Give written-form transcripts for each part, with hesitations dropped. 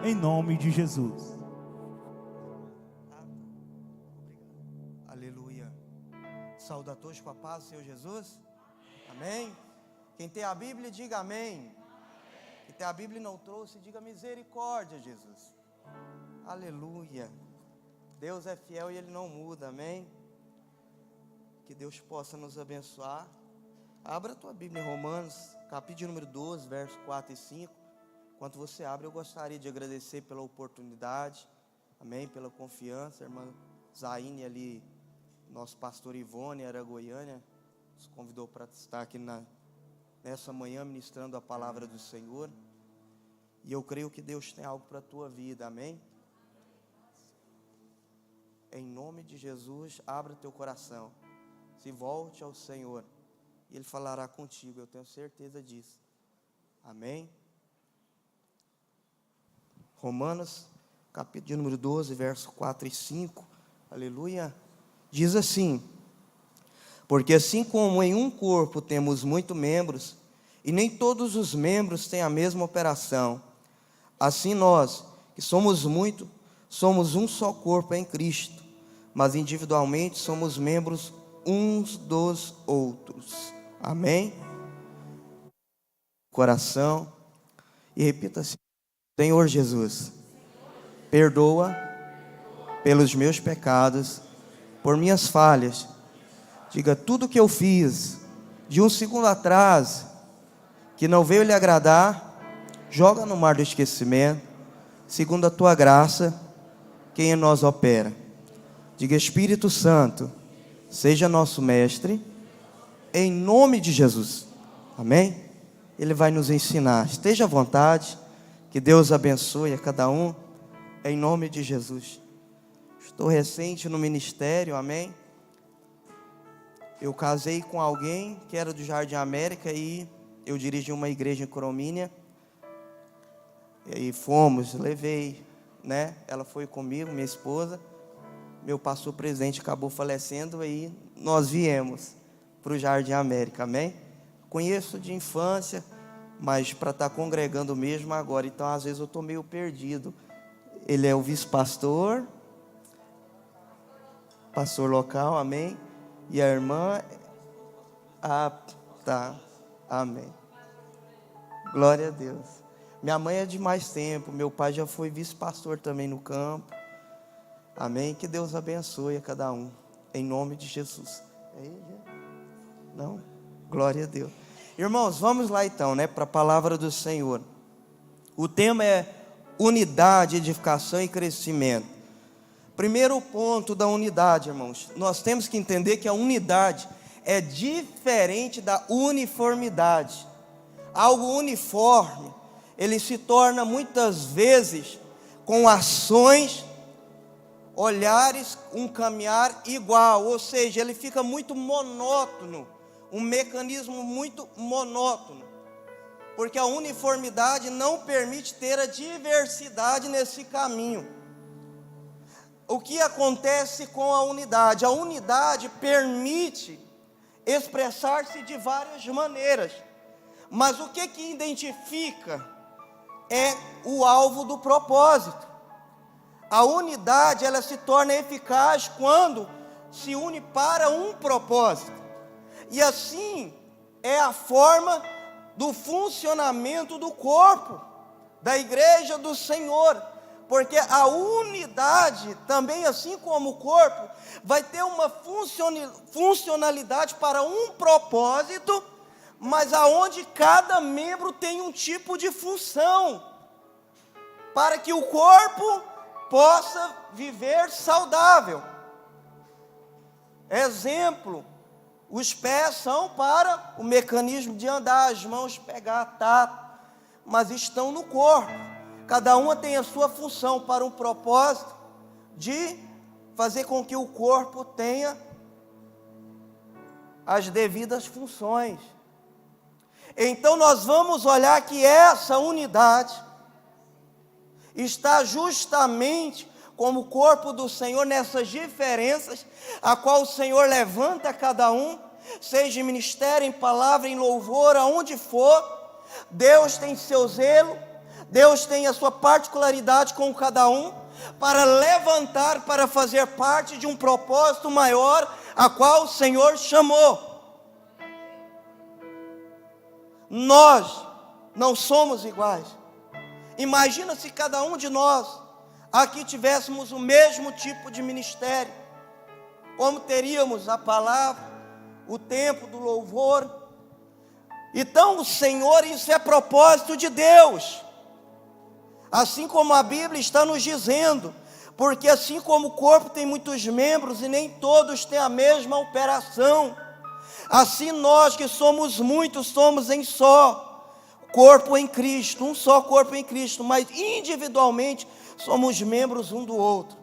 em nome de Jesus. Aleluia. Saúde a todos com a paz do Senhor Jesus. Amém. Quem tem a Bíblia, diga amém. Quem tem a Bíblia e não trouxe, diga misericórdia, Jesus. Aleluia. Deus é fiel e Ele não muda, amém. Que Deus possa nos abençoar. Abra a tua Bíblia em Romanos, capítulo número 12, versos 4 e 5. Enquanto você abre, eu gostaria de agradecer pela oportunidade, amém, pela confiança. A irmã Zaine ali, nosso pastor Ivone, era Goiânia, nos convidou para estar aqui nessa manhã ministrando a palavra do Senhor. E eu creio que Deus tem algo para a tua vida, amém. Em nome de Jesus, abra teu coração, se volte ao Senhor, e Ele falará contigo, eu tenho certeza disso, amém. Romanos, capítulo número 12, versos 4 e 5, aleluia, diz assim: porque assim como em um corpo temos muitos membros, e nem todos os membros têm a mesma operação, assim nós, que somos muitos, somos um só corpo em Cristo, mas individualmente somos membros uns dos outros. Amém? Coração, e repita assim: Senhor Jesus, perdoa pelos meus pecados, por minhas falhas. Diga tudo que eu fiz de um segundo atrás, que não veio lhe agradar, joga no mar do esquecimento, segundo a tua graça, quem em nós opera. Diga: Espírito Santo, seja nosso mestre, em nome de Jesus, amém? Ele vai nos ensinar, esteja à vontade, que Deus abençoe a cada um, em nome de Jesus. Estou recente no ministério, amém? Eu casei com alguém que era do Jardim América e eu dirigi uma igreja em Coromínia, e aí levei, né? Ela foi comigo, minha esposa. Meu pastor presidente acabou falecendo, aí nós viemos para o Jardim América, amém? Conheço de infância, mas para estar congregando mesmo agora, então às vezes eu estou meio perdido. Ele é o vice-pastor, pastor local, amém? E a irmã, tá, amém. Glória a Deus. Minha mãe é de mais tempo, meu pai já foi vice-pastor também no campo. Amém? Que Deus abençoe a cada um, em nome de Jesus. Não? Glória a Deus. Irmãos, vamos lá então, né, para a palavra do Senhor. O tema é unidade, edificação e crescimento. Primeiro ponto da unidade, irmãos. Nós temos que entender que a unidade é diferente da uniformidade. Algo uniforme, ele se torna muitas vezes com ações, olhares, um caminhar igual, ou seja, ele fica muito monótono, um mecanismo muito monótono, porque a uniformidade não permite ter a diversidade nesse caminho. O que acontece com a unidade? A unidade permite expressar-se de várias maneiras, mas o que identifica é o alvo do propósito. A unidade, ela se torna eficaz quando se une para um propósito. E assim é a forma do funcionamento do corpo, da igreja do Senhor. Porque a unidade, também assim como o corpo, vai ter uma funcionalidade para um propósito, mas aonde cada membro tem um tipo de função, para que o corpo possa viver saudável. Exemplo, os pés são para o mecanismo de andar, as mãos pegar, tato, mas estão no corpo. Cada uma tem a sua função para um propósito de fazer com que o corpo tenha as devidas funções. Então nós vamos olhar que essa unidade está justamente como o corpo do Senhor, nessas diferenças, a qual o Senhor levanta cada um, seja em ministério, em palavra, em louvor, aonde for. Deus tem seu zelo, Deus tem a sua particularidade com cada um, para levantar, para fazer parte de um propósito maior, a qual o Senhor chamou. Nós não somos iguais. Imagina se cada um de nós aqui tivéssemos o mesmo tipo de ministério, como teríamos a palavra, o tempo do louvor. Então o Senhor, isso é propósito de Deus, assim como a Bíblia está nos dizendo, porque assim como o corpo tem muitos membros e nem todos têm a mesma operação, assim nós que somos muitos, somos em só corpo em Cristo, um só corpo em Cristo, mas individualmente somos membros um do outro.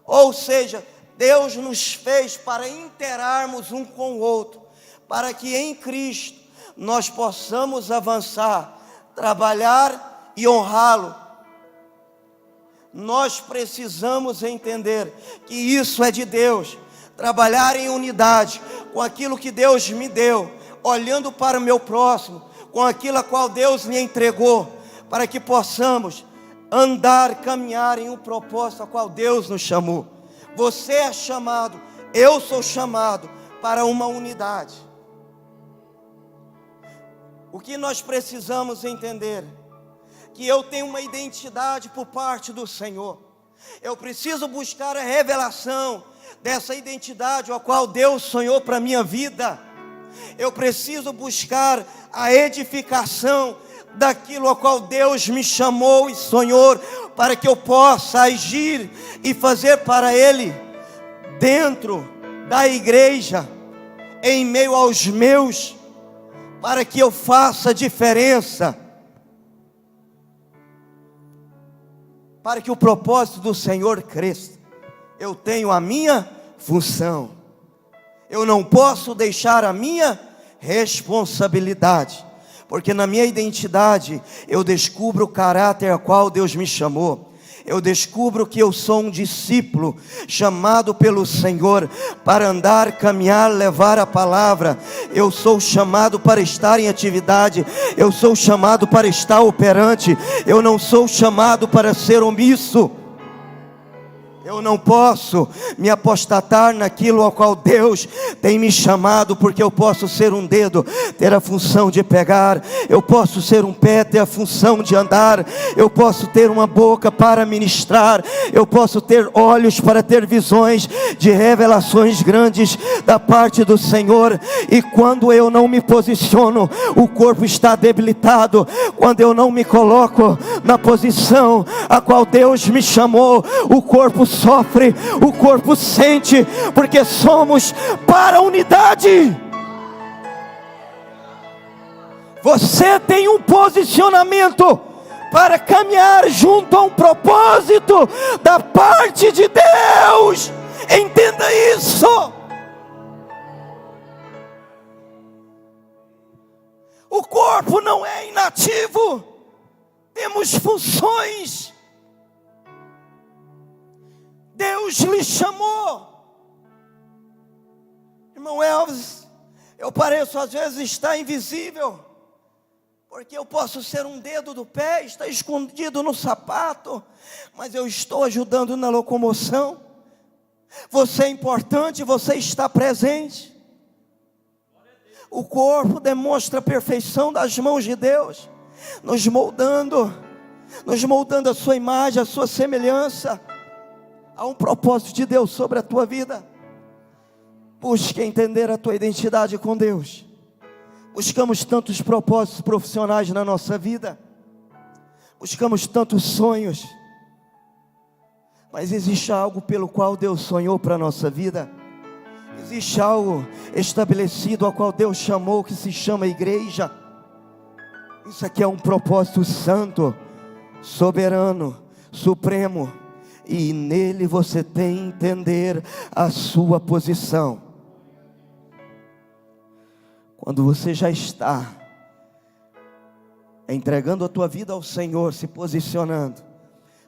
Ou seja, Deus nos fez para interarmos um com o outro, para que em Cristo nós possamos avançar, trabalhar e honrá-lo. Nós precisamos entender que isso é de Deus, trabalhar em unidade com aquilo que Deus me deu, olhando para o meu próximo, com aquilo a qual Deus me entregou, para que possamos andar, caminhar em um propósito a qual Deus nos chamou. Você é chamado, eu sou chamado para uma unidade. O que nós precisamos entender? Que eu tenho uma identidade por parte do Senhor. Eu preciso buscar a revelação dessa identidade a qual Deus sonhou para a minha vida. Eu preciso buscar a edificação daquilo a qual Deus me chamou e sonhou, para que eu possa agir e fazer para Ele, dentro da igreja, em meio aos meus, para que eu faça diferença, para que o propósito do Senhor cresça. Eu tenho a minha função, eu não posso deixar a minha responsabilidade, porque na minha identidade eu descubro o caráter a qual Deus me chamou. Eu descubro que eu sou um discípulo chamado pelo Senhor para andar, caminhar, levar a palavra. Eu sou chamado para estar em atividade. Eu sou chamado para estar operante. Eu não sou chamado para ser omisso. Eu não posso me apostatar naquilo ao qual Deus tem me chamado, porque eu posso ser um dedo, ter a função de pegar, eu posso ser um pé, ter a função de andar, eu posso ter uma boca para ministrar, eu posso ter olhos para ter visões de revelações grandes da parte do Senhor. E quando eu não me posiciono, o corpo está debilitado. Quando eu não me coloco na posição a qual Deus me chamou, o corpo sofre, o corpo sente, porque somos para a unidade. Você tem um posicionamento para caminhar junto a um propósito da parte de Deus. Entenda isso. O corpo não é inativo, temos funções. Deus lhe chamou. Irmão Elvis, eu pareço às vezes estar invisível, porque eu posso ser um dedo do pé, estar escondido no sapato, mas eu estou ajudando na locomoção. Você é importante, você está presente. O corpo demonstra a perfeição das mãos de Deus, nos moldando a sua imagem, a sua semelhança. Há um propósito de Deus sobre a tua vida. Busque entender a tua identidade com Deus. Buscamos tantos propósitos profissionais na nossa vida, buscamos tantos sonhos, mas existe algo pelo qual Deus sonhou para a nossa vida. Existe algo estabelecido ao qual Deus chamou, que se chama igreja. Isso aqui é um propósito santo, soberano, supremo, e nele você tem que entender a sua posição. Quando você já está entregando a tua vida ao Senhor, se posicionando,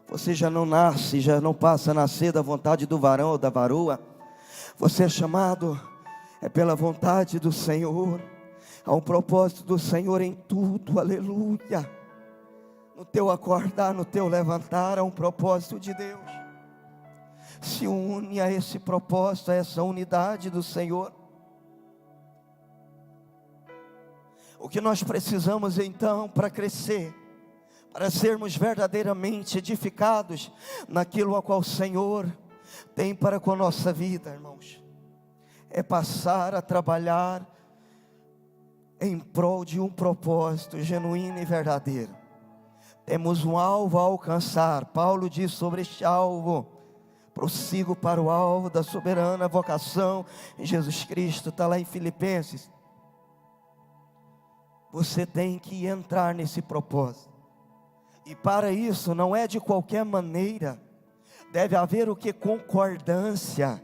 você já não nasce, já não passa a nascer da vontade do varão ou da varoa. Você é chamado, é pela vontade do Senhor. Há um propósito do Senhor em tudo, aleluia. no teu acordar, no teu levantar, há um propósito de Deus. Se une a esse propósito, a essa unidade do Senhor. O que nós precisamos então para crescer, para sermos verdadeiramente edificados naquilo a qual o Senhor tem para com a nossa vida, irmãos, é passar a trabalhar em prol de um propósito genuíno e verdadeiro. Temos um alvo a alcançar. Paulo diz sobre este alvo: prossigo para o alvo da soberana vocação em Jesus Cristo. Está lá em Filipenses. Você tem que entrar nesse propósito. E para isso não é de qualquer maneira. Deve haver o que? Concordância.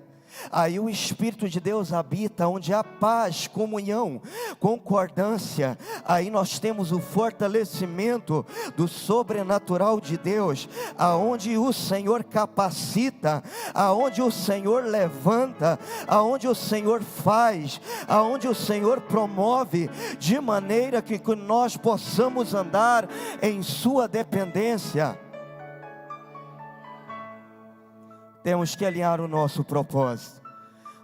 Aí o Espírito de Deus habita onde há paz, comunhão, concordância. Aí nós temos o fortalecimento do sobrenatural de Deus, aonde o Senhor capacita, aonde o Senhor levanta, aonde o Senhor faz, aonde o Senhor promove, de maneira que nós possamos andar em sua dependência. Temos que alinhar o nosso propósito,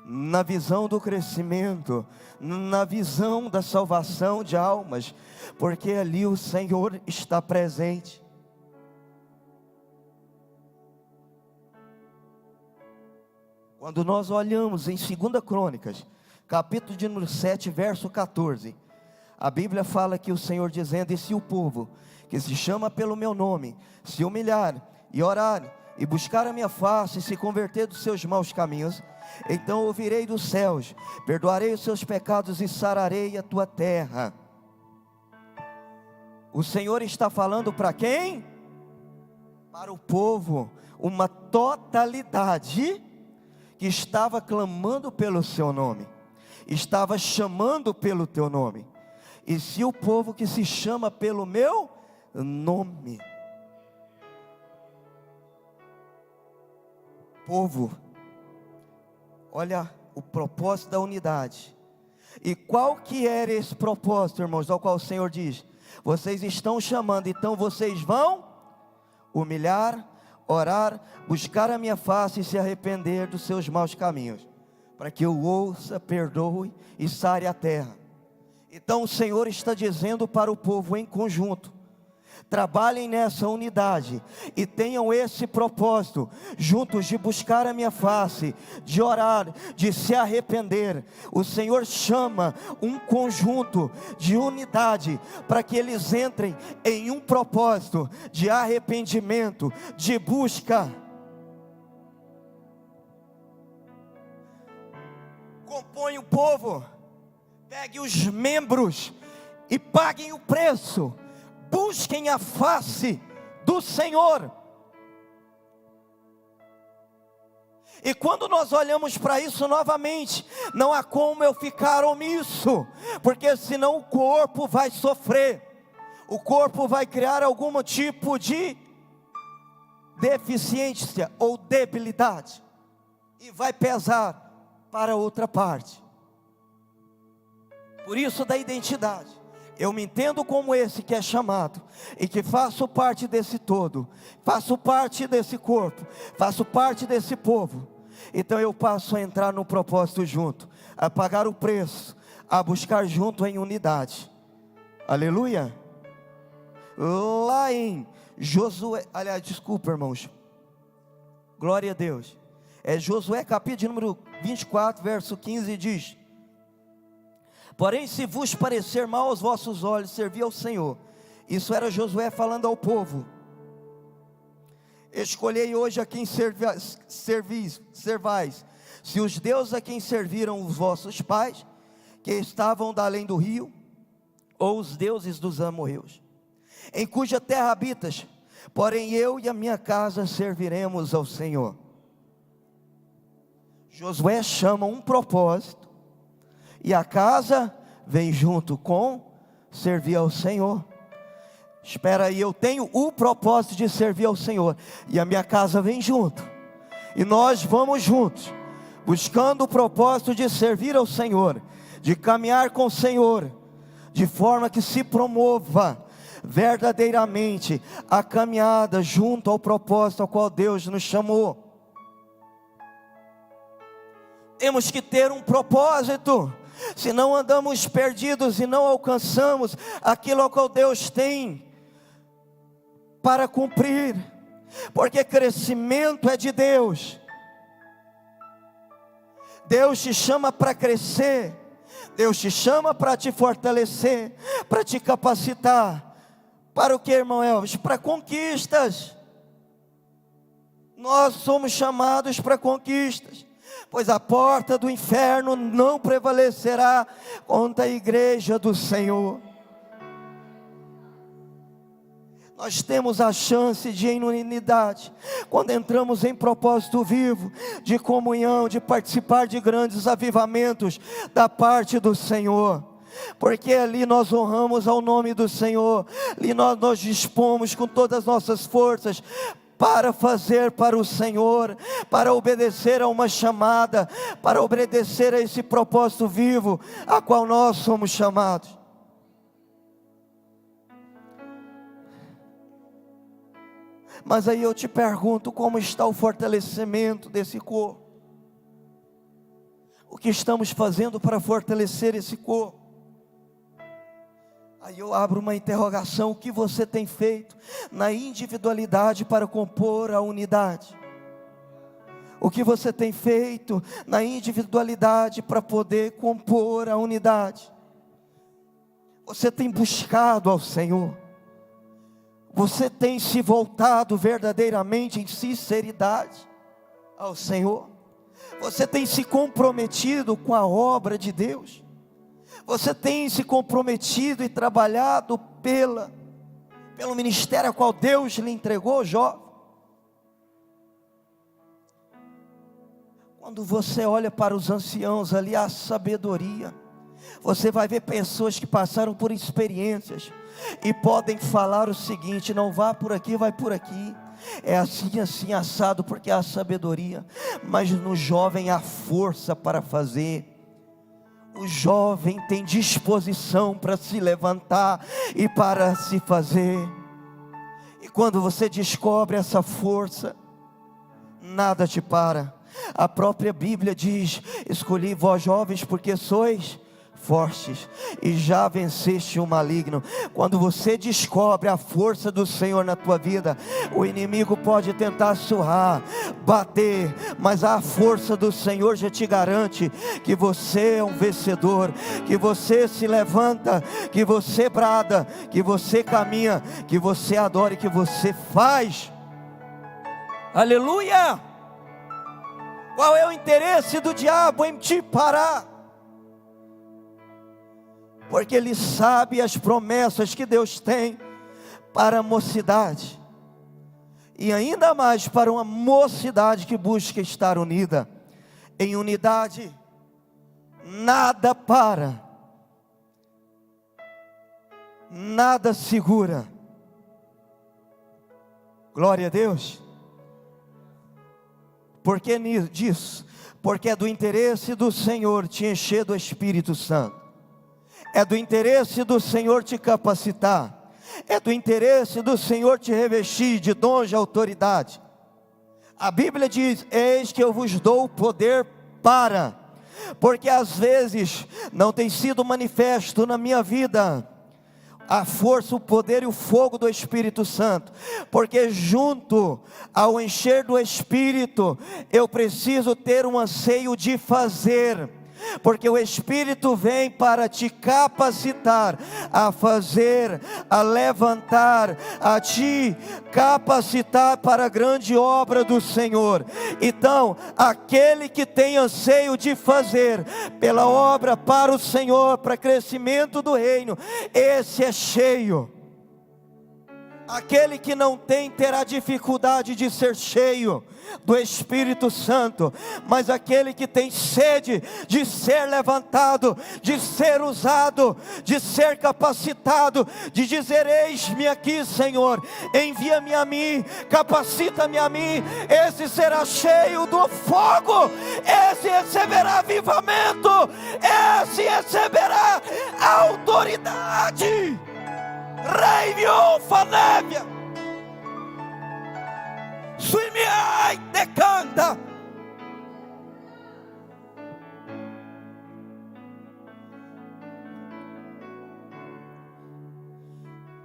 na visão do crescimento, na visão da salvação de almas, porque ali o Senhor está presente. Quando nós olhamos em 2 Crônicas, capítulo de número 7, verso 14, a Bíblia fala que o Senhor dizendo: e se o povo que se chama pelo meu nome se humilhar e orar e buscar a minha face e se converter dos seus maus caminhos, então ouvirei dos céus, perdoarei os seus pecados e sararei a tua terra. O Senhor está falando para quem? Para o povo, uma totalidade que estava clamando pelo seu nome, estava chamando pelo teu nome. E se o povo que se chama pelo meu nome, povo, olha o propósito da unidade. E qual que era esse propósito, irmãos, ao qual o Senhor diz: vocês estão chamando, então vocês vão humilhar, orar, buscar a minha face e se arrepender dos seus maus caminhos, para que eu ouça, perdoe e sare a terra. Então o Senhor está dizendo para o povo em conjunto: trabalhem nessa unidade e tenham esse propósito, juntos, de buscar a minha face, de orar, de se arrepender. O Senhor chama um conjunto de unidade para que eles entrem em um propósito de arrependimento, de busca. Compõe o povo, pegue os membros e paguem o preço. Busquem a face do Senhor. E quando nós olhamos para isso novamente, não há como eu ficar omisso, porque senão o corpo vai sofrer, o corpo vai criar algum tipo de deficiência ou debilidade, e vai pesar para outra parte. Por isso da identidade. Eu me entendo como esse que é chamado, e que faço parte desse todo, faço parte desse corpo, faço parte desse povo. Então eu passo a entrar no propósito junto, a pagar o preço, a buscar junto em unidade. Aleluia. Lá em Josué, aliás, desculpa, irmãos, glória a Deus, é Josué capítulo número 24, verso 15, diz: porém, se vos parecer mal aos vossos olhos servir ao Senhor. Isso era Josué falando ao povo: escolhei hoje a quem servais, se os deuses a quem serviram os vossos pais, que estavam da além do rio, ou os deuses dos amorreus, em cuja terra habitas. Porém eu e a minha casa serviremos ao Senhor. Josué chama um propósito, e a casa vem junto com servir ao Senhor. Espera aí, eu tenho o propósito de servir ao Senhor, e a minha casa vem junto, e nós vamos juntos, buscando o propósito de servir ao Senhor, de caminhar com o Senhor, de forma que se promova verdadeiramente a caminhada junto ao propósito ao qual Deus nos chamou. Temos que ter um propósito, senão andamos perdidos e não alcançamos aquilo ao qual Deus tem para cumprir, porque crescimento é de Deus. Deus te chama para crescer, Deus te chama para te fortalecer, para te capacitar. Para o que, irmão Elvis? Para conquistas. Nós somos chamados para conquistas, pois a porta do inferno não prevalecerá contra a igreja do Senhor. Nós temos a chance de, em unidade, quando entramos em propósito vivo, de comunhão, de participar de grandes avivamentos da parte do Senhor, porque ali nós honramos ao nome do Senhor, ali nós nos dispomos com todas as nossas forças para fazer para o Senhor, para obedecer a uma chamada, para obedecer a esse propósito vivo, a qual nós somos chamados. Mas aí eu te pergunto, como está o fortalecimento desse corpo? O que estamos fazendo para fortalecer esse corpo? Aí eu abro uma interrogação: o que você tem feito na individualidade para compor a unidade? O que você tem feito na individualidade para poder compor a unidade? Você tem buscado ao Senhor? Você tem se voltado verdadeiramente em sinceridade ao Senhor? Você tem se comprometido com a obra de Deus? Você tem se comprometido e trabalhado pelo ministério a qual Deus lhe entregou, jovem? Quando você olha para os anciãos ali, a sabedoria, você vai ver pessoas que passaram por experiências e podem falar o seguinte: não vá por aqui, vai por aqui, é assim, assim, assado, porque há sabedoria. Mas no jovem há força para fazer. O jovem tem disposição para se levantar e para se fazer. E quando você descobre essa força, nada te para. A própria Bíblia diz: escolhi vós jovens porque sois fortes e já venceste o maligno. Quando você descobre a força do Senhor na tua vida, o inimigo pode tentar surrar, bater, mas a força do Senhor já te garante que você é um vencedor, que você se levanta, que você brada, que você caminha, que você adora e que você faz. Aleluia! Qual é o interesse do diabo em te parar? Porque ele sabe as promessas que Deus tem para a mocidade, e ainda mais para uma mocidade que busca estar unida. Em unidade, nada para, nada segura. Glória a Deus. Por que disso? Porque é do interesse do Senhor te encher do Espírito Santo. É do interesse do Senhor te capacitar. É do interesse do Senhor te revestir de dons de autoridade. A Bíblia diz: eis que eu vos dou o poder para. Porque às vezes não tem sido manifesto na minha vida a força, o poder e o fogo do Espírito Santo, porque junto ao encher do Espírito, eu preciso ter um anseio de fazer, porque o Espírito vem para te capacitar a fazer, a levantar, a te capacitar para a grande obra do Senhor. Então, aquele que tem anseio de fazer pela obra para o Senhor, para crescimento do reino, esse é cheio. Aquele que não tem terá dificuldade de ser cheio do Espírito Santo, mas aquele que tem sede de ser levantado, de ser usado, de ser capacitado, de dizer: eis-me aqui, Senhor, envia-me a mim, capacita-me a mim, esse será cheio do fogo, esse receberá avivamento, esse receberá autoridade. Rei viúva nébia. Suimiai decanta.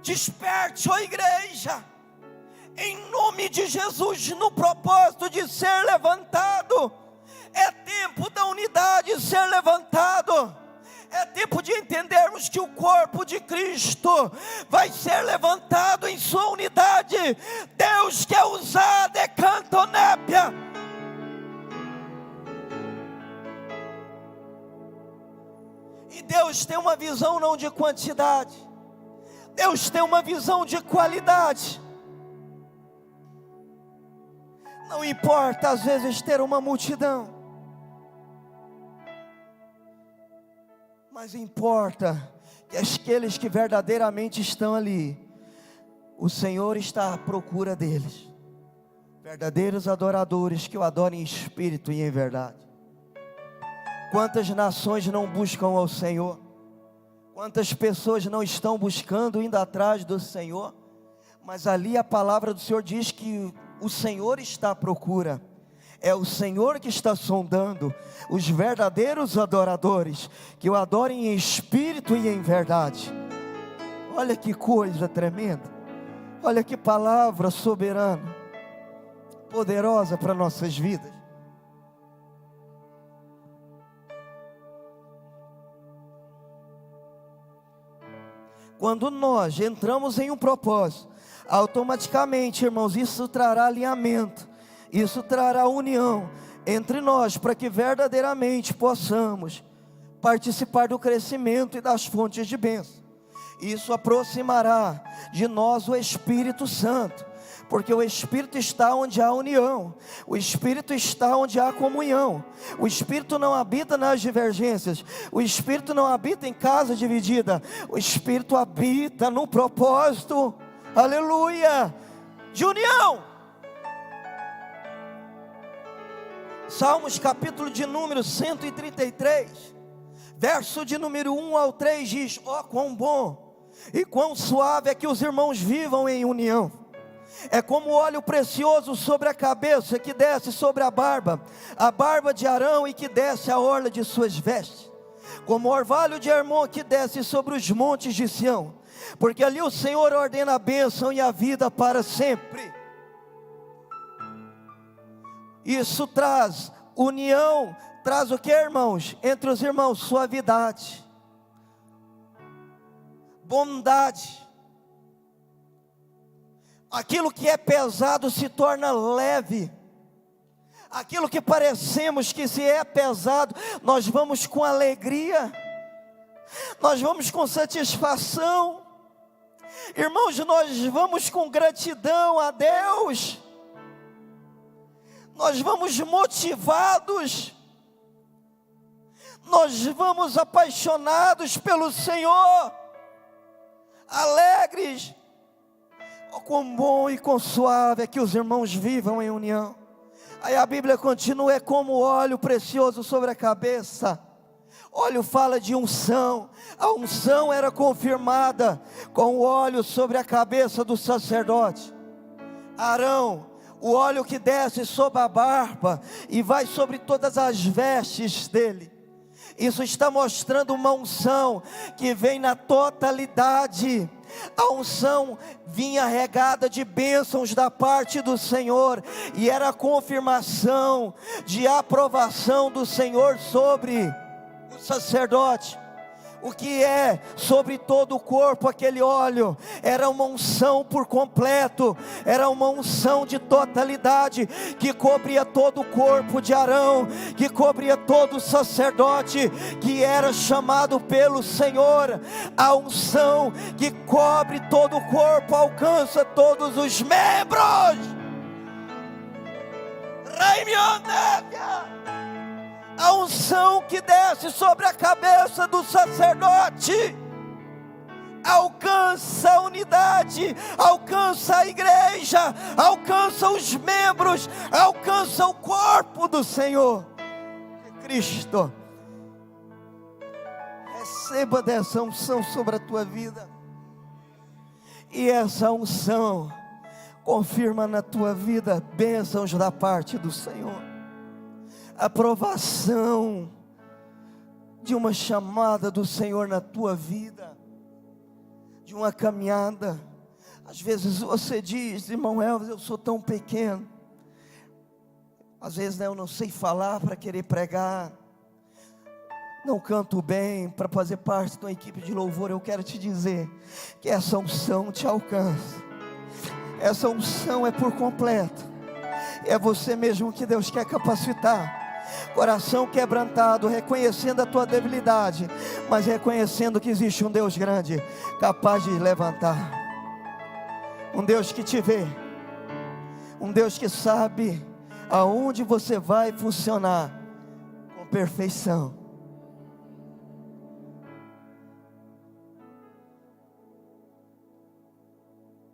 Desperte, ó igreja, em nome de Jesus, no propósito de ser levantado. É tempo da unidade ser levantado. É tempo de entendermos que o corpo de Cristo vai ser levantado em sua unidade. Deus quer usar a decantonépia. E Deus tem uma visão não de quantidade, Deus tem uma visão de qualidade. Não importa às vezes ter uma multidão, mas importa que aqueles que verdadeiramente estão ali, o Senhor está à procura deles. Verdadeiros adoradores que o adorem em espírito e em verdade. Quantas nações não buscam ao Senhor? Quantas pessoas não estão buscando, indo atrás do Senhor? Mas ali a palavra do Senhor diz que o Senhor está à procura. É o Senhor que está sondando os verdadeiros adoradores, que o adorem em espírito e em verdade. Olha que coisa tremenda. Olha que palavra soberana, poderosa para nossas vidas. Quando nós entramos em um propósito, automaticamente, irmãos, isso trará alinhamento, isso trará união entre nós, para que verdadeiramente possamos participar do crescimento e das fontes de bênção. Isso aproximará de nós o Espírito Santo, porque o Espírito está onde há união, o Espírito está onde há comunhão. O Espírito não habita nas divergências, o Espírito não habita em casa dividida, o Espírito habita no propósito, aleluia, de união. Salmos capítulo de número 133, verso de número 1 ao 3 diz: ó, quão bom e quão suave é que os irmãos vivam em união. É como óleo precioso sobre a cabeça, que desce sobre a barba de Arão, e que desce a orla de suas vestes, como orvalho de Hermon que desce sobre os montes de Sião, porque ali o Senhor ordena a bênção e a vida para sempre. Isso traz união, traz o que, irmãos? Entre os irmãos, suavidade, bondade. Aquilo que é pesado se torna leve. Aquilo que parecemos que se é pesado, nós vamos com alegria, nós vamos com satisfação. Irmãos, nós vamos com gratidão a Deus. Nós vamos motivados. Nós vamos apaixonados pelo Senhor, alegres. Oh, quão bom e quão suave é que os irmãos vivam em união. Aí a Bíblia continua: é como óleo precioso sobre a cabeça. Óleo fala de unção. A unção era confirmada com o óleo sobre a cabeça do sacerdote Arão. O óleo que desce sobre a barba e vai sobre todas as vestes dele. Isso está mostrando uma unção que vem na totalidade. A unção vinha regada de bênçãos da parte do Senhor, e era a confirmação de aprovação do Senhor sobre o sacerdote. O que é sobre todo o corpo aquele óleo? Era uma unção por completo, era uma unção de totalidade, que cobria todo o corpo de Arão, que cobria todo o sacerdote, que era chamado pelo Senhor. A unção que cobre todo o corpo, alcança todos os membros. A unção que desce sobre a cabeça do sacerdote alcança a unidade, alcança a igreja, alcança os membros, alcança o corpo do Senhor Cristo. Receba dessa unção sobre a tua vida. E essa unção confirma na tua vida bênçãos da parte do Senhor, aprovação de uma chamada do Senhor na tua vida, de uma caminhada. Às vezes você diz: irmão Elvis, eu sou tão pequeno, às vezes eu não sei falar para querer pregar, não canto bem para fazer parte de uma equipe de louvor. Eu quero te dizer que essa unção te alcança. Essa unção é por completo. É você mesmo que Deus quer capacitar. Coração quebrantado, reconhecendo a tua debilidade, mas reconhecendo que existe um Deus grande, capaz de levantar. Um Deus que te vê, um Deus que sabe aonde você vai funcionar com perfeição.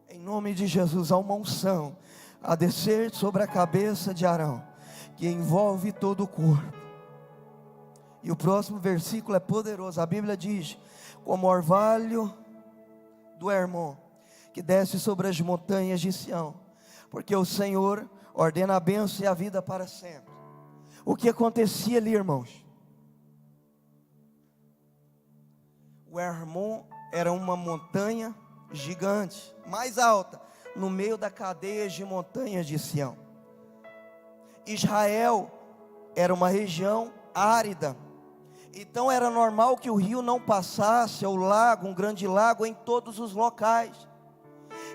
Em nome de Jesus, há uma unção a descer sobre a cabeça de Arão, que envolve todo o corpo. E o próximo versículo é poderoso. A Bíblia diz: como orvalho do Hermon, que desce sobre as montanhas de Sião, porque o Senhor ordena a bênção e a vida para sempre. O que acontecia ali, irmãos? O Hermon era uma montanha gigante, mais alta, no meio da cadeia de montanhas de Sião. Israel era uma região árida, então era normal que o rio não passasse, ou lago, um grande lago, em todos os locais.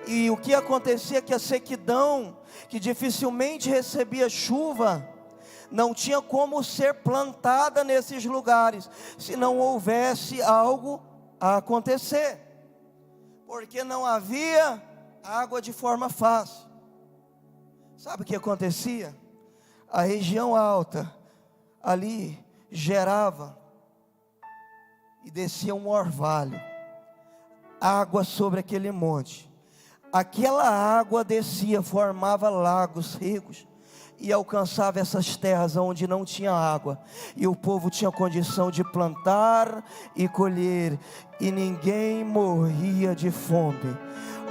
E o que acontecia é que a sequidão, que dificilmente recebia chuva, não tinha como ser plantada nesses lugares, se não houvesse algo a acontecer, porque não havia água de forma fácil. Sabe o que acontecia? A região alta ali gerava e descia um orvalho, água sobre aquele monte. Aquela água descia, formava lagos ricos e alcançava essas terras onde não tinha água, e o povo tinha condição de plantar e colher, e ninguém morria de fome.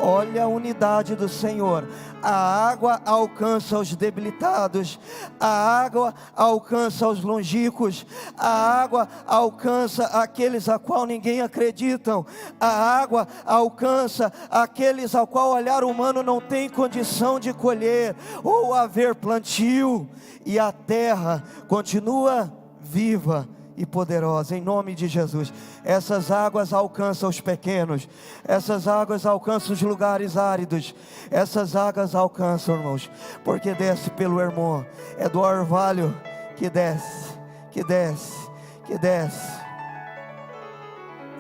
Olha a unidade do Senhor. A água alcança os debilitados, a água alcança os longínquos, a água alcança aqueles a qual ninguém acreditam, a água alcança aqueles ao qual o olhar humano não tem condição de colher ou haver plantio, e a terra continua viva e poderosa, em nome de Jesus. Essas águas alcançam os pequenos, essas águas alcançam os lugares áridos, essas águas alcançam, irmãos, porque desce pelo Hermon, é do orvalho que desce, que desce, que desce,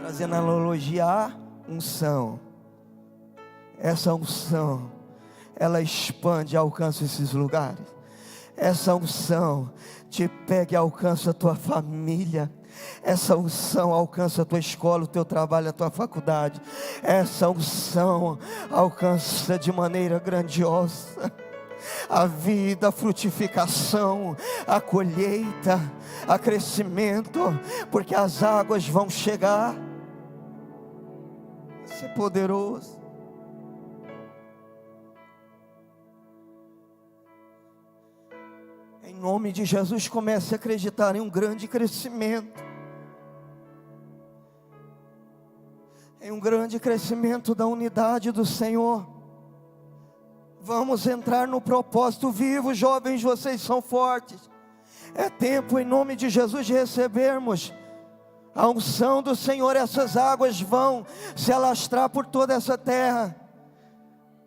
trazendo analogia à unção. Essa unção, ela expande e alcança esses lugares. Essa unção te pega e alcança a tua família. Essa unção alcança a tua escola, o teu trabalho, a tua faculdade. Essa unção alcança de maneira grandiosa a vida, a frutificação, a colheita, a crescimento, porque as águas vão chegar. Isso é poderoso. Em nome de Jesus, comece a acreditar em um grande crescimento, em um grande crescimento da unidade do Senhor. Vamos entrar no propósito vivo. Jovens, vocês são fortes. É tempo, em nome de Jesus, de recebermos a unção do Senhor. Essas águas vão se alastrar por toda essa terra,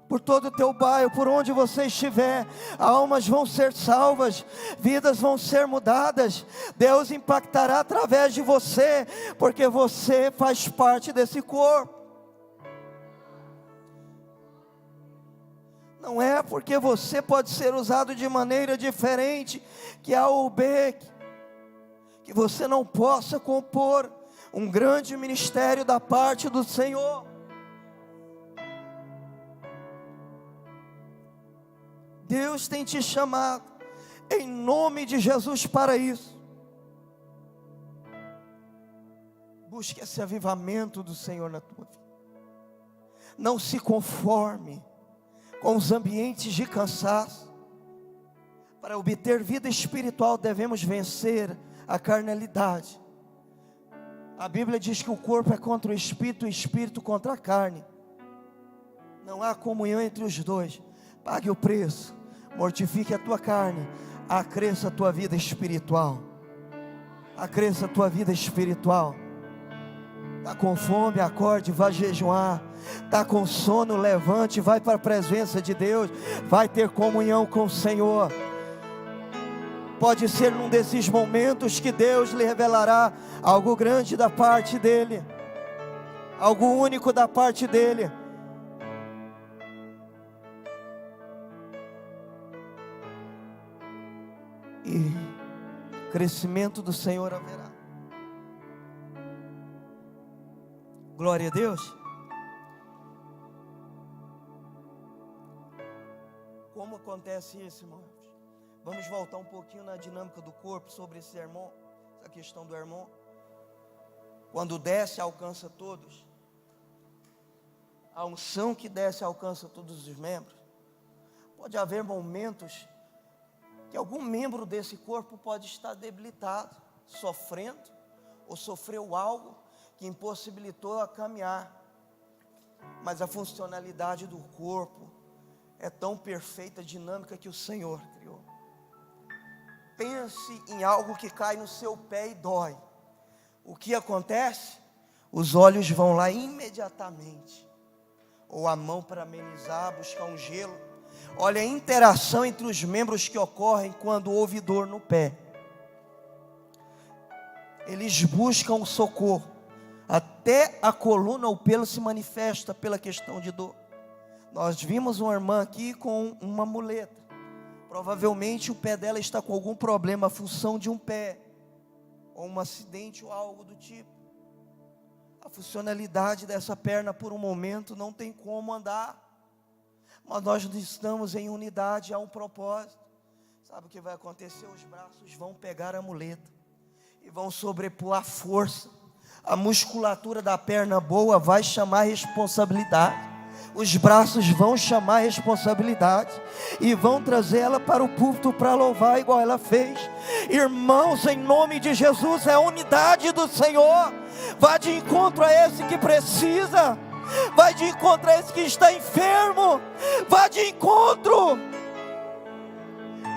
por todo o teu bairro, por onde você estiver. Almas vão ser salvas, vidas vão ser mudadas. Deus impactará através de você, porque você faz parte desse corpo. Não é porque você pode ser usado de maneira diferente que A ou B, que você não possa compor um grande ministério da parte do Senhor. Deus tem te chamado, em nome de Jesus, para isso. Busque esse avivamento do Senhor na tua vida. Não se conforme com os ambientes de cansaço. Para obter vida espiritual, devemos vencer a carnalidade. A Bíblia diz que o corpo é contra o espírito contra a carne. Não há comunhão entre os dois. Pague o preço, mortifique a tua carne, acresça a tua vida espiritual. Acresça a tua vida espiritual. Está com fome, acorde, vá jejuar. Está com sono, levante, vai para a presença de Deus. Vai ter comunhão com o Senhor. Pode ser num desses momentos que Deus lhe revelará algo grande da parte dEle. Algo único da parte dEle. E crescimento do Senhor haverá. Glória a Deus. Como acontece isso, irmãos? Vamos voltar um pouquinho na dinâmica do corpo sobre esse irmão, essa questão do irmão. Quando desce, alcança todos. A unção que desce alcança todos os membros. Pode haver momentos que algum membro desse corpo pode estar debilitado, sofrendo, ou sofreu algo que impossibilitou a caminhar. Mas a funcionalidade do corpo é tão perfeita, dinâmica, que o Senhor criou. Pense em algo que cai no seu pé e dói. O que acontece? Os olhos vão lá imediatamente, ou a mão para amenizar, buscar um gelo. Olha a interação entre os membros que ocorrem quando houve dor no pé. Eles buscam socorro. Até a coluna ou pelo se manifesta pela questão de dor. Nós vimos uma irmã aqui com uma muleta. Provavelmente o pé dela está com algum problema, a função de um pé, ou um acidente ou algo do tipo. A funcionalidade dessa perna por um momento não tem como andar. Mas nós estamos em unidade, há um propósito. Sabe o que vai acontecer? Os braços vão pegar a muleta e vão sobrepor a força. A musculatura da perna boa vai chamar responsabilidade. Os braços vão chamar responsabilidade e vão trazer ela para o púlpito para louvar igual ela fez. Irmãos, em nome de Jesus, é a unidade do Senhor. Vá de encontro a esse que precisa. Vai de encontro a esse que está enfermo. Vá de encontro.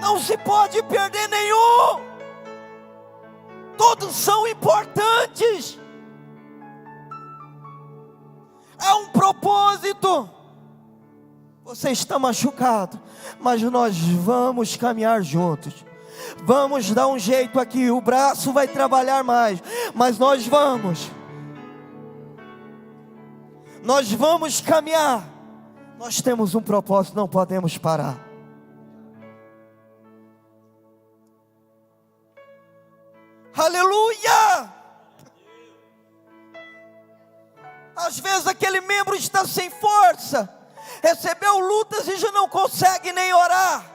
Não se pode perder nenhum. Todos são importantes. Há um propósito. Você está machucado, mas nós vamos caminhar juntos. Vamos dar um jeito aqui. O braço vai trabalhar mais, mas nós vamos caminhar. Nós temos um propósito, não podemos parar. Aleluia! Às vezes aquele membro está sem força, recebeu lutas e já não consegue nem orar.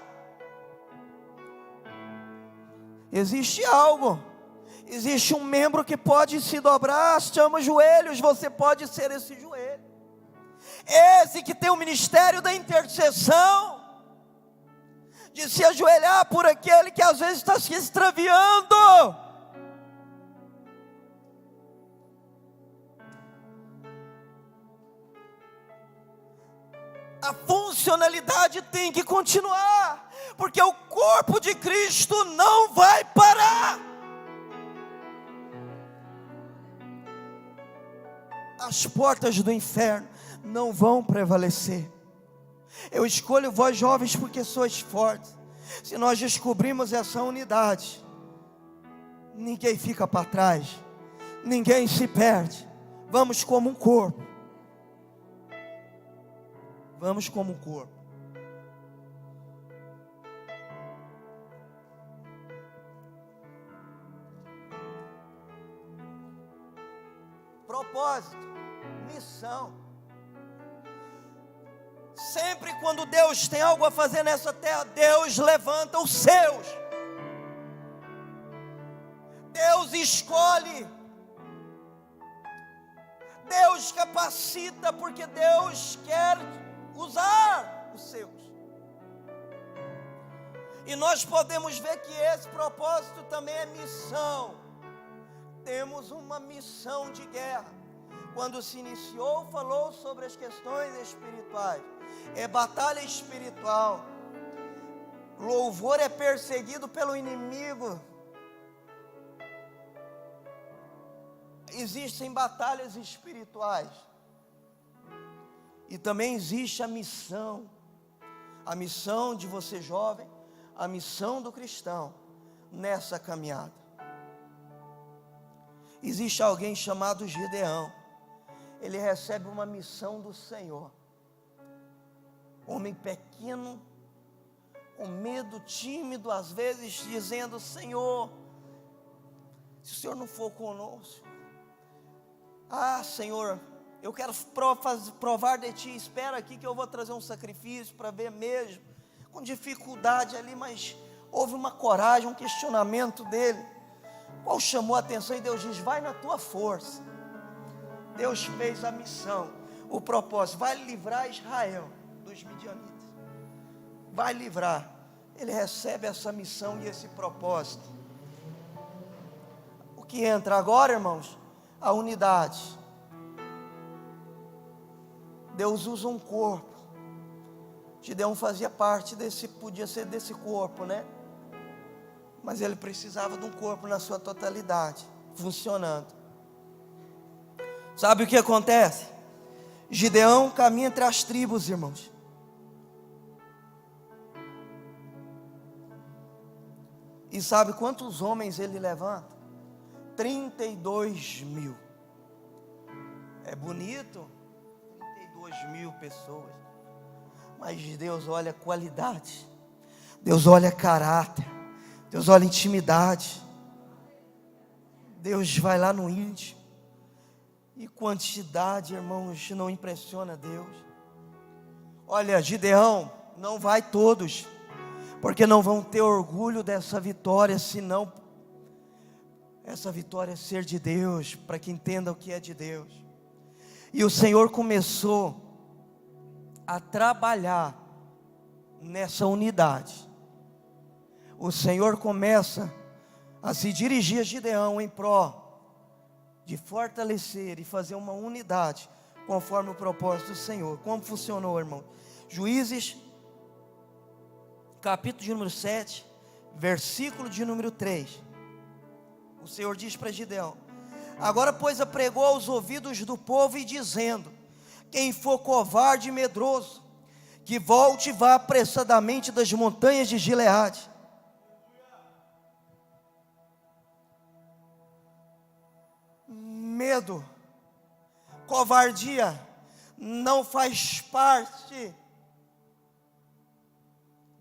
Existe algo, existe um membro que pode se dobrar, chama os joelhos, você pode ser esse joelho. Esse que tem o ministério da intercessão, de se ajoelhar por aquele que às vezes está se extraviando. A funcionalidade tem que continuar, porque o corpo de Cristo não vai parar. As portas do inferno não vão prevalecer. Eu escolho vós jovens porque sois fortes. Se nós descobrimos essa unidade, ninguém fica para trás, ninguém se perde. Vamos como um corpo. Vamos como um corpo. Propósito, missão. Sempre quando Deus tem algo a fazer nessa terra, Deus levanta os seus. Deus escolhe. Deus capacita porque Deus quer usar os seus. E nós podemos ver que esse propósito também é missão. Temos uma missão de guerra. Quando se iniciou, falou sobre as questões espirituais. É batalha espiritual. Louvor é perseguido pelo inimigo. Existem batalhas espirituais. E também existe a missão. A missão de você jovem, a missão do cristão nessa caminhada. Existe alguém chamado Gideão. Ele recebe uma missão do Senhor. Homem pequeno, com medo, tímido, às vezes dizendo: Senhor, se o Senhor não for conosco, Senhor, eu quero provar de Ti, espera aqui que eu vou trazer um sacrifício para ver mesmo, com dificuldade ali, mas houve uma coragem, um questionamento dele, qual chamou a atenção, e Deus diz: vai na tua força. Deus fez a missão, o propósito, vai livrar Israel dos midianitas, vai livrar. Ele recebe essa missão e esse propósito. O que entra agora, irmãos? A unidade. Deus usa um corpo. Gideão fazia parte desse, podia ser desse corpo, né? Mas ele precisava de um corpo na sua totalidade, funcionando. Sabe o que acontece? Gideão caminha entre as tribos, irmãos. E sabe quantos homens ele levanta? 32.000. É bonito, 32.000 pessoas. Mas Deus olha qualidade, Deus olha caráter, Deus olha intimidade. Deus vai lá no íntimo. E quantidade, irmãos, não impressiona Deus. Olha, Gideão, não vai todos, porque não vão ter orgulho dessa vitória, senão essa vitória é ser de Deus, para que entenda o que é de Deus. E o Senhor começou a trabalhar nessa unidade. O Senhor começa a se dirigir a Gideão em pró de fortalecer e fazer uma unidade conforme o propósito do Senhor. Como funcionou, irmão? Juízes, capítulo de número 7, versículo de número 3. O Senhor diz para Gideão: agora, pois, apregou aos ouvidos do povo e dizendo: quem for covarde e medroso, que volte e vá apressadamente das montanhas de Gileade. Medo, covardia não faz parte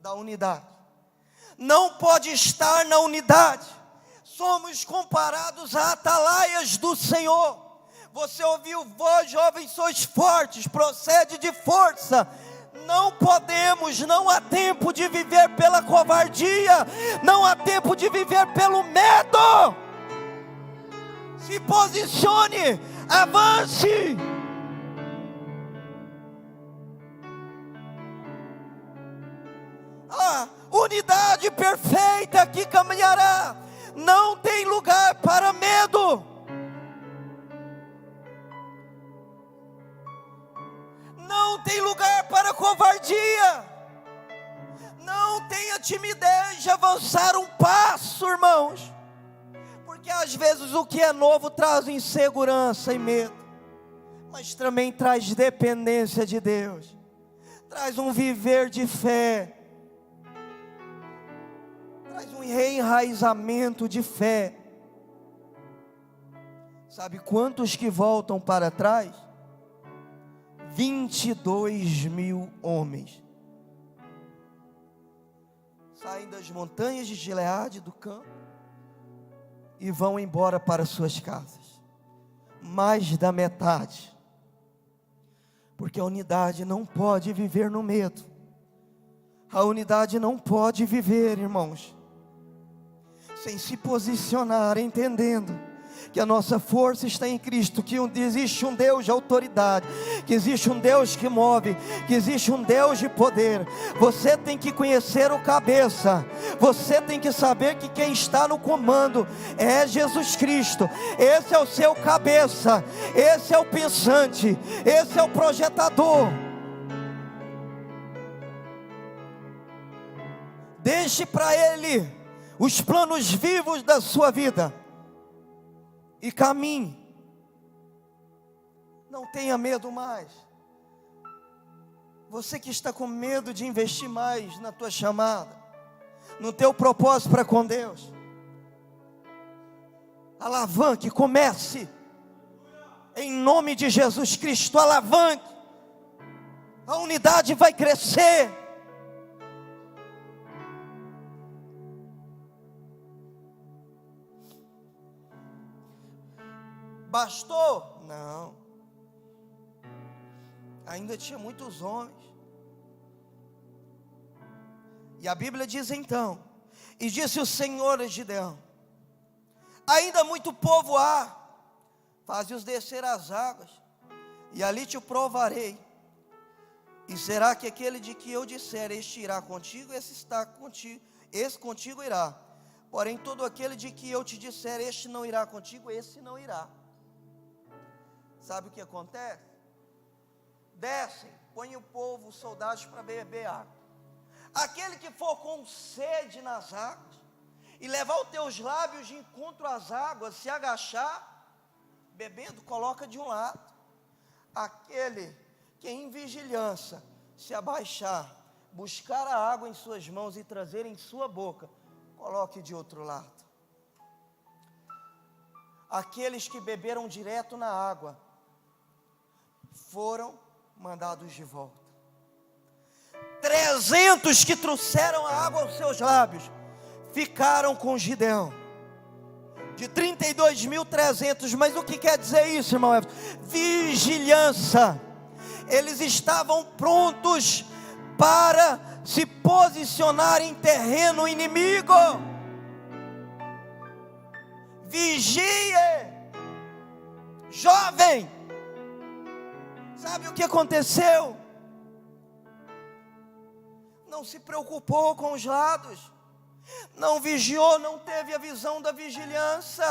da unidade. Não pode estar na unidade. Somos comparados a atalaias do Senhor. Você ouviu: vós jovens sois fortes, procede de força. Não podemos, não há tempo de viver pela covardia, não há tempo de viver pelo medo. Se posicione, avance. A unidade perfeita que caminhará. Não tem lugar para medo. Não tem lugar para covardia. Não tenha timidez de avançar um passo, irmãos. Porque às vezes o que é novo traz insegurança e medo, mas também traz dependência de Deus, traz um viver de fé, traz um reenraizamento de fé. Sabe quantos que voltam para trás? 22.000 homens. Saem das montanhas de Gileade, do campo, e vão embora para suas casas. Mais da metade. Porque a unidade não pode viver no medo. A unidade não pode viver, irmãos, sem se posicionar, entendendo que a nossa força está em Cristo, que existe um Deus de autoridade, que existe um Deus que move, que existe um Deus de poder. Você tem que conhecer o cabeça, você tem que saber que quem está no comando é Jesus Cristo. Esse é o seu cabeça, esse é o pensante, esse é o projetador. Deixe para Ele os planos vivos da sua vida e caminhe. Não tenha medo mais. Você que está com medo de investir mais na tua chamada, no teu propósito para com Deus, alavanque, comece, em nome de Jesus Cristo, alavanque. A unidade vai crescer. Bastou? Não. Ainda tinha muitos homens. E a Bíblia diz então: e disse o Senhor a Gideão: ainda muito povo há, faze-os descer às águas, e ali te provarei. E será que aquele de que eu disser, este irá contigo, esse está contigo, esse contigo irá. Porém todo aquele de que eu te disser, este não irá contigo, esse não irá. Sabe o que acontece? Descem, põem o povo, os soldados para beber água. Aquele que for com sede nas águas, e levar os teus lábios de encontro às águas, se agachar, bebendo, coloca de um lado. Aquele que em vigilância se abaixar, buscar a água em suas mãos e trazer em sua boca, coloque de outro lado. Aqueles que beberam direto na água foram mandados de volta. 300 que trouxeram a água aos seus lábios ficaram com Gideão. De 32.300, mas o que quer dizer isso, irmão Everton? Vigilância. Eles estavam prontos para se posicionar em terreno inimigo. Vigie, jovem. Sabe o que aconteceu? Não se preocupou com os lados, não vigiou, não teve a visão da vigilância,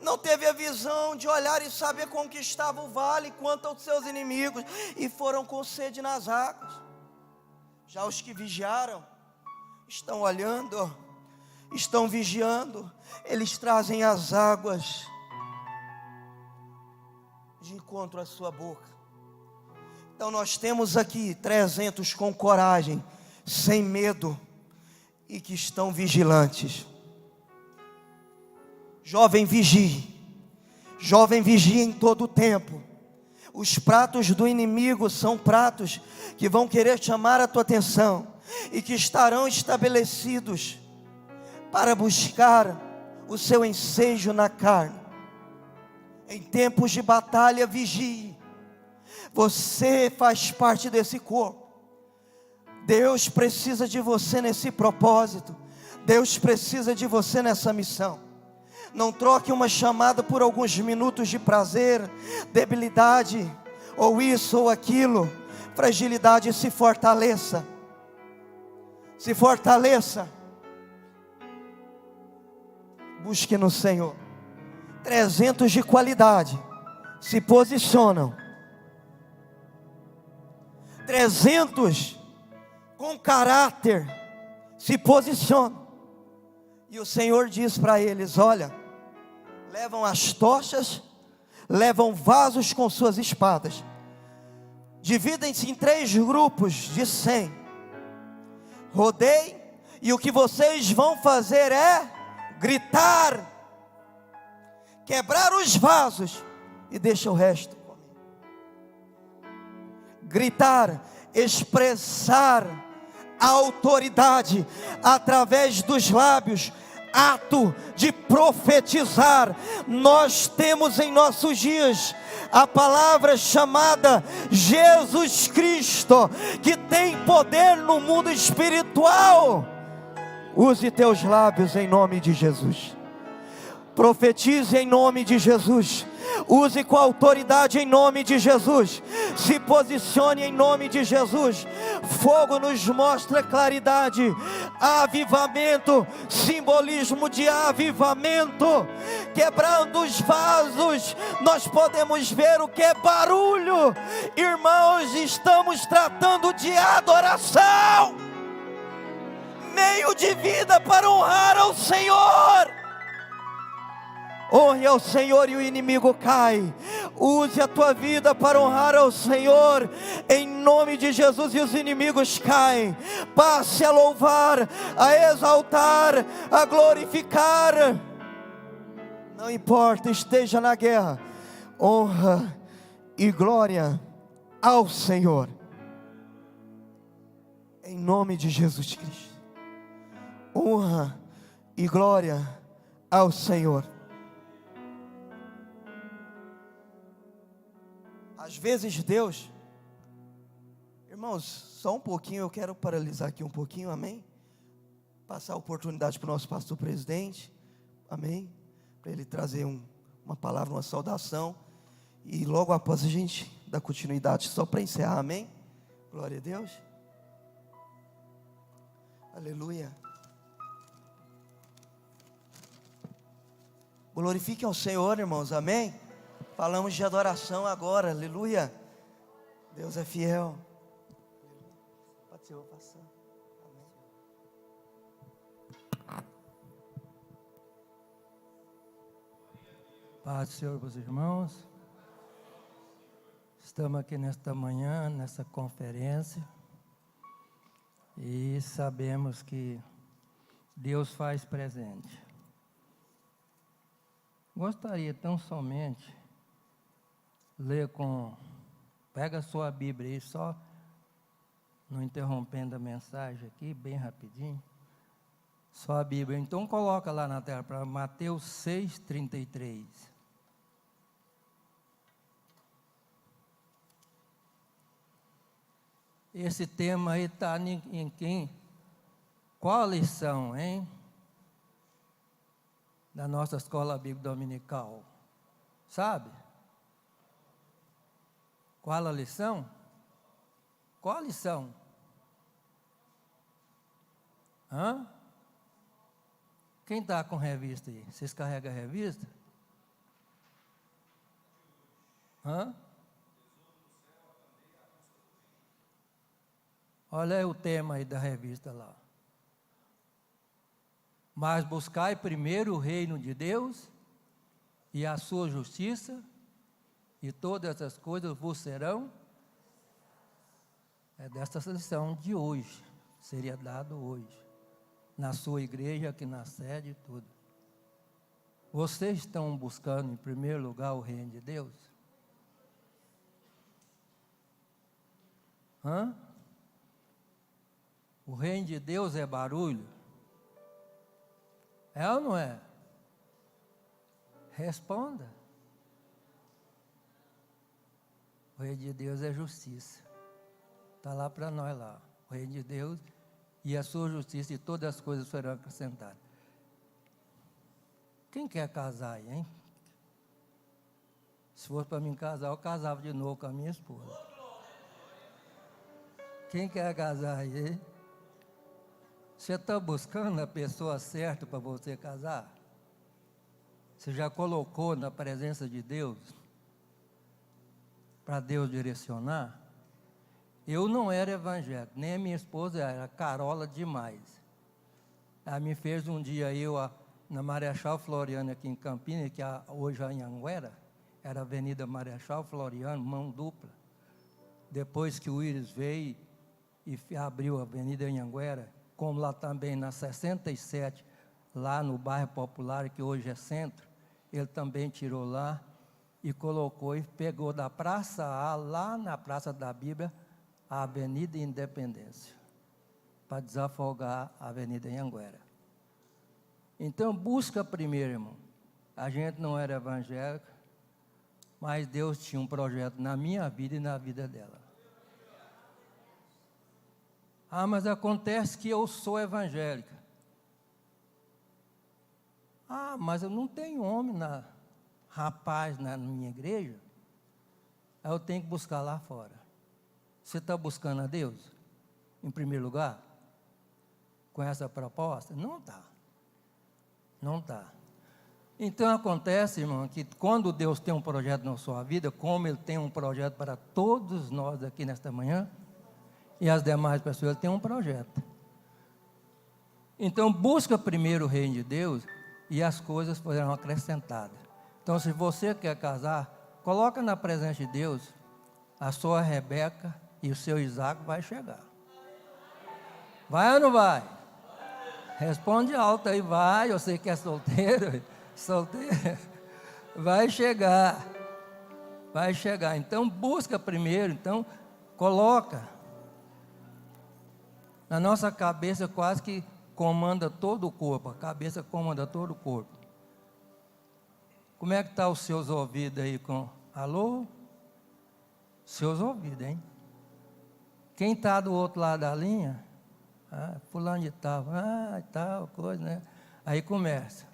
não teve a visão de olhar e saber conquistar o vale quanto aos seus inimigos, e foram com sede nas águas. Já os que vigiaram, estão olhando, estão vigiando, eles trazem as águas de encontro à sua boca. Então nós temos aqui 300 com coragem, sem medo, e que estão vigilantes. Jovem vigie em todo o tempo. Os pratos do inimigo são pratos que vão querer chamar a tua atenção, e que estarão estabelecidos para buscar o seu ensejo na carne. Em tempos de batalha, vigie. Você faz parte desse corpo. Deus precisa de você nesse propósito. Deus precisa de você nessa missão. Não troque uma chamada por alguns minutos de prazer, debilidade, ou isso ou aquilo, fragilidade. Se fortaleça. Se fortaleça. Busque no Senhor. 300 de qualidade se posicionam. 300 com caráter se posicionam. E o Senhor diz para eles: olha, levam as tochas, levam vasos com suas espadas, dividem-se em 3 grupos de 100, rodeiem, e o que vocês vão fazer é gritar, quebrar os vasos, e deixa o resto comigo. Gritar, expressar a autoridade através dos lábios, ato de profetizar. Nós temos em nossos dias a palavra chamada Jesus Cristo, que tem poder no mundo espiritual. Use teus lábios em nome de Jesus. Profetize em nome de Jesus. Use com autoridade em nome de Jesus. Se posicione em nome de Jesus. Fogo nos mostra claridade. Avivamento, simbolismo de avivamento. Quebrando os vasos, nós podemos ver o que é barulho. Irmãos, estamos tratando de adoração. Meio de vida para honrar ao Senhor. Honre ao Senhor e o inimigo cai. Use a tua vida para honrar ao Senhor, em nome de Jesus, e os inimigos caem. Passe a louvar, a exaltar, a glorificar. Não importa, esteja na guerra. Honra e glória ao Senhor, em nome de Jesus Cristo. Honra e glória ao Senhor. Às vezes Deus, irmãos, só um pouquinho, eu quero paralisar aqui um pouquinho, amém? Passar a oportunidade para o nosso pastor presidente, amém? Para ele trazer uma palavra, uma saudação, e logo após a gente dar continuidade, só para encerrar, amém? Glória a Deus. Aleluia. Glorifiquem ao Senhor, irmãos, amém? Falamos de adoração agora, aleluia. Deus é fiel. Pode ser, eu vou passar. Amém. Paz do Senhor para os irmãos. Estamos aqui nesta manhã, nessa conferência, e sabemos que Deus faz presente. Gostaria tão somente ler pega a sua Bíblia aí, só não interrompendo a mensagem aqui, bem rapidinho, só a Bíblia, então coloca lá na tela, para Mateus 6,33. Esse tema aí está em quem? Qual a lição, hein? Da nossa escola bíblica dominical, sabe? Qual a lição? Qual a lição? Hã? Quem está com revista aí? Vocês carregam a revista? Hã? Olha aí o tema aí da revista lá. Mas buscai primeiro o reino de Deus e a sua justiça, e todas essas coisas vos serão. É desta lição de hoje, seria dado hoje, na sua igreja, aqui na sede e tudo. Vocês estão buscando em primeiro lugar o reino de Deus? Hã? O reino de Deus é barulho? É ou não é? Responda. O reino de Deus é justiça. Está lá para nós lá. O reino de Deus e a sua justiça, e todas as coisas serão acrescentadas. Quem quer casar aí, hein? Se fosse para mim casar, eu casava de novo com a minha esposa. Quem quer casar aí, hein? Você está buscando a pessoa certa para você casar? Você já colocou na presença de Deus? Para Deus direcionar? Eu não era evangélico, nem a minha esposa era carola demais. Ela me fez um dia, na Marechal Floriano, aqui em Campinas, que hoje é em Anguera, era a Avenida Marechal Floriano, mão dupla. Depois que o Íris veio e abriu a Avenida Anhanguera, como lá também na 67, lá no bairro Popular, que hoje é centro, ele também tirou lá e colocou e pegou da Praça A, lá na Praça da Bíblia, a Avenida Independência, para desafogar a Avenida Anhanguera. Então, busca primeiro, irmão. A gente não era evangélico, mas Deus tinha um projeto na minha vida e na vida dela. Ah, mas acontece que eu sou evangélica. Ah, mas eu não tenho homem, rapaz na minha igreja. Aí eu tenho que buscar lá fora. Você está buscando a Deus, em primeiro lugar? Com essa proposta? Não está. Não está. Então acontece, irmão, que quando Deus tem um projeto na sua vida, como Ele tem um projeto para todos nós aqui nesta manhã, e as demais pessoas, Ele tem um projeto. Então busca primeiro o reino de Deus e as coisas serão acrescentadas. Então se você quer casar, coloca na presença de Deus, a sua Rebeca e o seu Isaac vai chegar. Vai ou não vai? Responde alto aí, vai. Eu sei que é solteiro. Vai chegar. Vai chegar. Então busca primeiro. Então coloca. Na nossa cabeça quase que comanda todo o corpo. A cabeça comanda todo o corpo. Como é que estão os seus ouvidos aí com... Alô? Seus ouvidos, hein? Quem está do outro lado da linha? Ah, fulano de tal. Ah, tal coisa, né? Aí começa.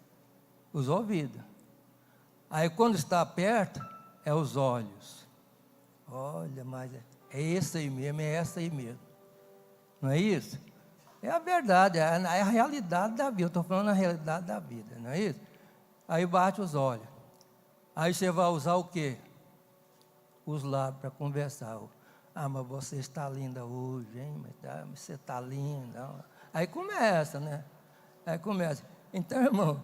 Os ouvidos. Aí quando está perto, é os olhos. Olha, mas é esse aí mesmo, é essa aí mesmo. Não é isso? É a verdade, é a realidade da vida. Eu estou falando a realidade da vida, não é isso? Aí bate os olhos. Aí você vai usar o quê? Os lábios para conversar. Ah, mas você está linda hoje, hein? Mas você está linda. Aí começa, né? Aí começa. Então, irmão,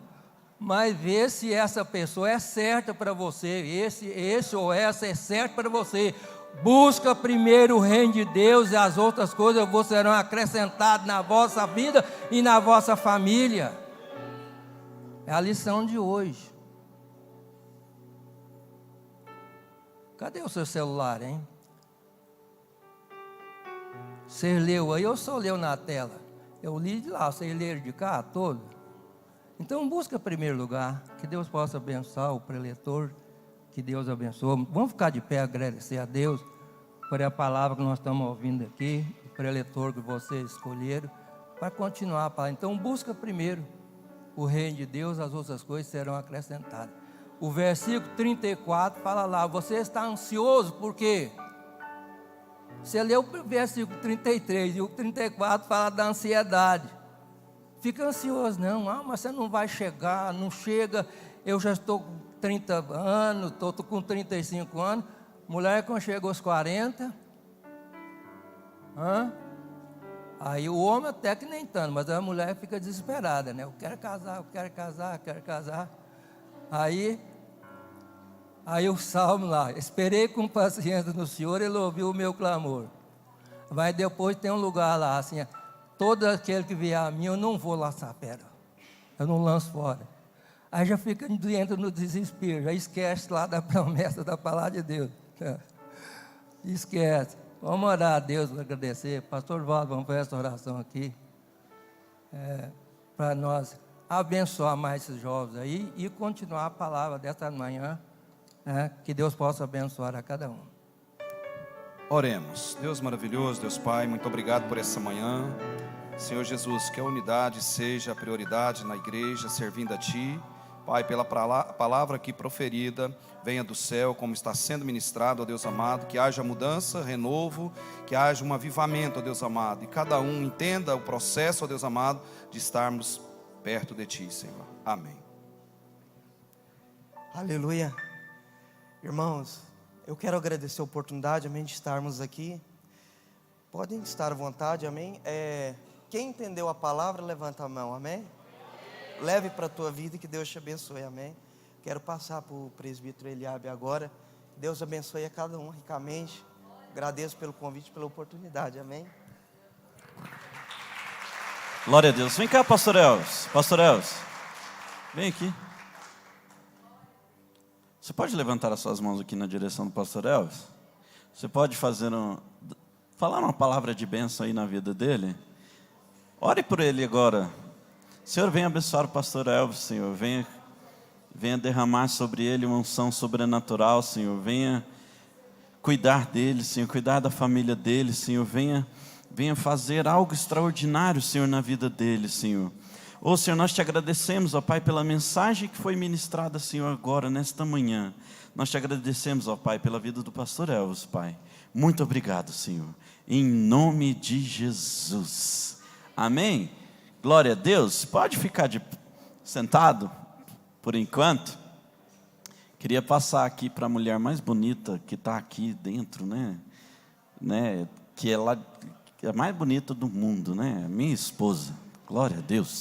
mas vê se essa pessoa é certa para você. Esse ou essa é certo para você. Busca primeiro o reino de Deus e as outras coisas serão acrescentadas na vossa vida e na vossa família. É a lição de hoje. Cadê o seu celular, hein? Você leu aí ou só leu na tela? Eu li de lá, vocês leram de cá todo? Então busca em primeiro lugar, que Deus possa abençoar o preletor, que Deus abençoe. Vamos ficar de pé, agradecer a Deus por a palavra que nós estamos ouvindo aqui, o preletor que vocês escolheram, para continuar a palavra. Então busca primeiro o reino de Deus, as outras coisas serão acrescentadas. O versículo 34 fala lá, você está ansioso por quê? Você leu o versículo 33 e o 34 fala da ansiedade. Fica ansioso, não, mas você não vai chegar, não chega, eu já estou com 30 anos, estou com 35 anos, mulher quando chega aos 40, aí o homem até que nem tanto, mas a mulher fica desesperada, né? Eu quero casar, eu quero casar, eu quero casar. Aí o salmo lá, esperei com paciência no Senhor, Ele ouviu o meu clamor. Mas depois tem um lugar lá, assim, todo aquele que vier a mim, eu não vou lançar pedra, eu não lanço fora. Aí já fica dentro no desespero, já esquece lá da promessa da palavra de Deus. Esquece. Vamos orar a Deus para agradecer. Pastor Valdo, vamos fazer essa oração aqui, para nós abençoar mais esses jovens aí e continuar a palavra desta manhã, que Deus possa abençoar a cada um. Oremos. Deus maravilhoso, Deus Pai, muito obrigado por essa manhã. Senhor Jesus, que a unidade seja a prioridade na igreja, servindo a Ti. Pai, pela palavra aqui proferida, venha do céu, como está sendo ministrado, ó Deus amado, que haja mudança, renovo, que haja um avivamento, ó Deus amado, e cada um entenda o processo, ó Deus amado, de estarmos perto de Ti, Senhor. Amém. Aleluia. Irmãos, eu quero agradecer a oportunidade, amém, de estarmos aqui. Podem estar à vontade, amém. Quem entendeu a palavra, levanta a mão, amém. Leve para a tua vida e que Deus te abençoe, amém. Quero passar para o presbítero Eliabe agora. Deus abençoe a cada um ricamente. Agradeço pelo convite, pela oportunidade, amém. Glória a Deus. Vem cá, pastor Elvis. Pastor Elvis, vem aqui. Você pode levantar as suas mãos aqui na direção do pastor Elvis? Você pode falar uma palavra de bênção aí na vida dele? Ore por ele agora. Senhor, venha abençoar o pastor Elvis, Senhor. Venha derramar sobre ele uma unção sobrenatural, Senhor. Venha cuidar dele, Senhor. Cuidar da família dele, Senhor. Venha fazer algo extraordinário, Senhor, na vida dele, Senhor. Oh, Senhor, nós te agradecemos, ó Pai, pela mensagem que foi ministrada, Senhor, agora, nesta manhã. Nós te agradecemos, ó Pai, pela vida do pastor Elvis, Pai. Muito obrigado, Senhor. Em nome de Jesus. Amém? Glória a Deus. Pode ficar sentado por enquanto. Queria passar aqui para a mulher mais bonita que está aqui dentro, né? Que ela é a mais bonita do mundo, né? Minha esposa. Glória a Deus.